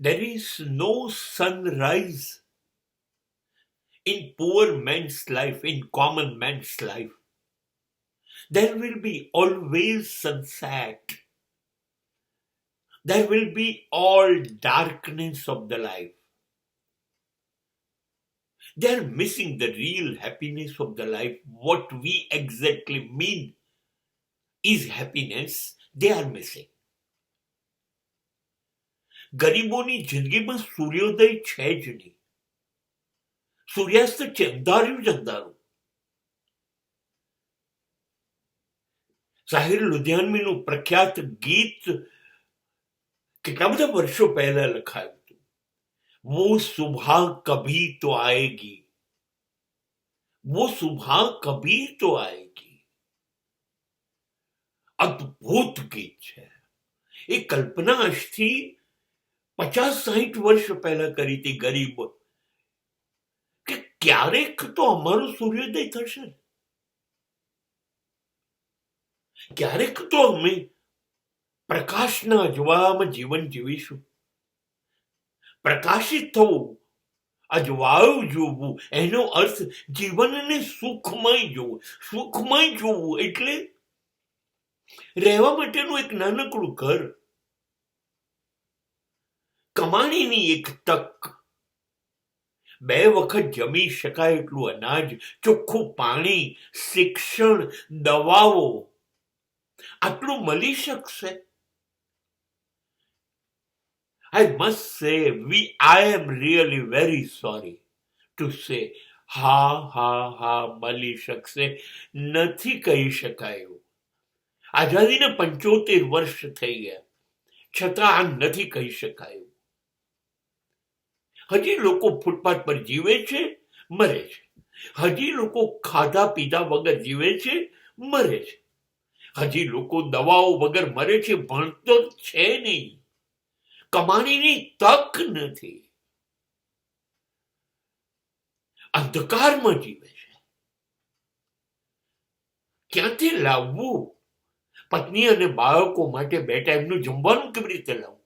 There is no sunrise in poor man's life, in common man's life. There will be always sunset. There will be all darkness of the life. They are missing the real happiness of the life. What we exactly mean is happiness, they are missing. ગરીબોની જિંદગીમાં સૂર્યોદય છે જ નહીં. સૂર્યાસ્ત છે, અંધાર્યું જ અંધારું. સાહિર લુધિયાનવીનું પ્રખ્યાત ગીત કેટલા બધા વર્ષો પહેલા લખાયું હતું. वो सुबह कभी तो आएगी, वो सुबह कभी तो आएगी. અદ્ભુત ગીત છે. એ કલ્પના આજથી 50-60 વર્ષ પહેલા કરી હતી ગરીબ, કે ક્યારેક તો અમારો સૂર્યોદય થશે, ક્યારેક તો અમે પ્રકાશના અજવાળામાં જીવન જીવીશું. પ્રકાશિત થવું, અજવાળું જોવું, એનો અર્થ જીવનને સુખમય જોવું. સુખમય જોવું એટલે રહેવા માટેનું એક નાનકડું ઘર, કમાણીની એક તક, 2 વખત જમી શકાય એટલું અનાજ, ચોખ્ખું પાણી, શિક્ષણ, દવાઓ, આટલું મળી શકશે. I must say, I am really very sorry to say, હા મળી શકશે, નથી કહી શકાયું. આઝાદીને 75 વર્ષ થઈ ગયા, છતાં આ નથી કહી શકાયું. હજી લોકો ફૂટપાથ પર જીવે છે, મરે છે. હજી લોકો ખાધા પીધા વગર જીવે છે, મરે છે. હજી લોકો દવાઓ વગર મરે છે. ભણતર છે નહીં, કમાણીની તક નથી, અંધકારમાં જીવે છે. ક્યાંથી લાવવું? પત્ની અને બાળકો માટે 2 ટાઈમનું જમવાનું કેવી રીતે લાવવું?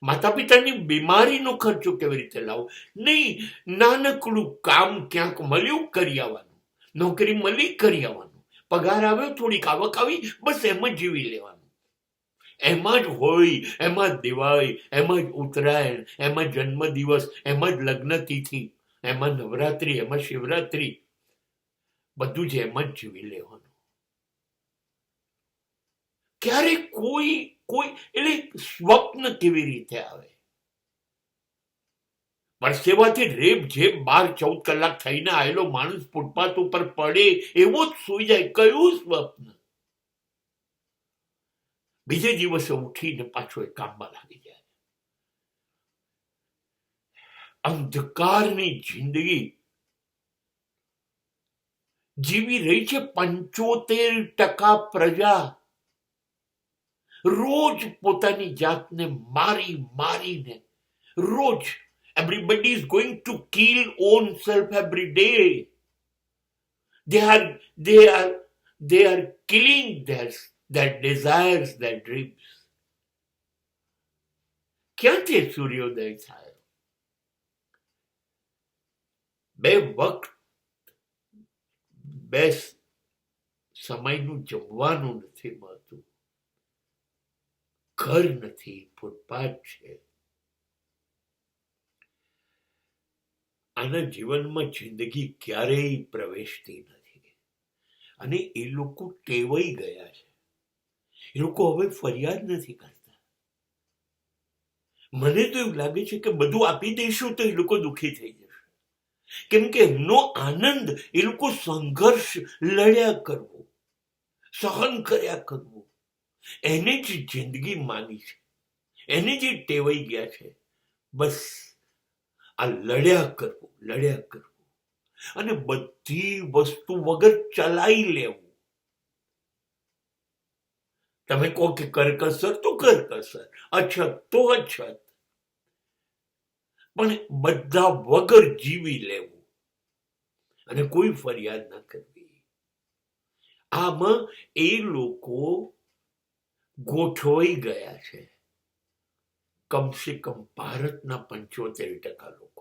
માતા પિતાની બીમારીનો ખર્ચો કેવી રીતે લાવવો? નહીં, નાનકડું કામ ક્યાંક મળ્યું કરી આવવાનું, નોકરી મળી કરી આવવાનું, પગાર આવ્યો, થોડીક આવક આવી, બસ એમ જ જીવી લેવાનું. એમાં જ હોય, એમાં જ દિવાળી, એમાં જ ઉત્તરાયણ, એમાં જન્મદિવસ, એમાં જ લગ્ન તિથિ, એમાં નવરાત્રી, એમાં શિવરાત્રી, બધું જ એમાં જ જીવી લેવાનું. ક્યારે કોઈ એટલે સ્વપ્ન કેવી રીતે આવે? પરસેવાથી રેપ જેબ 12-14 કલાક થઈને આવેલો માણસ ફૂટપાથ ઉપર પડે એવો જ સૂઈ જાય. કયું સ્વપ્ન? બીજે દિવસે ઉઠીને પાછો એ કામમાં લાગી જાય. અંધકારની જિંદગી જીવી રહી છે 75% પ્રજા. રોજ પોતાની જાતને મારીને, રોજ everybody is going to kill own self every day. They are killing their desires, their dreams. ક્યાંથી સૂર્યોદય થાય? 2 વખત 2 સમયનું જમવાનું નથી મળતું, ઘર નથી, ફૂટપાથ છે. આના જીવનમાં જિંદગી ક્યારેય પ્રવેશતી નથી. અને એ લોકો ટેવાઈ ગયા છે. એ લોકો હવે ફરિયાદ નથી કરતા. મને તો એવું લાગે છે કે બધું આપી દઈશું તો એ લોકો દુઃખી થઈ જશે, કેમ કે એમનો આનંદ એ લોકો સંઘર્ષ લડ્યા કરવું, સહન કર્યા કરવું, એને જ જિંદગી માની છે, એને જે ટેવાઈ ગયા છે. બસ આ લડ્યા કરવું અને બધી વસ્તુ વગર ચલાવી લેવું. તમે કહો કે કરકસર તો કરકસર, અછત તો અછત, પણ બધા વગર જીવી લેવું અને કોઈ ફરિયાદ ના કરવી. આમાં એ લોકો ગોઠવાઈ ગયા છે. કમસે કમ ભારતના 75% લોકો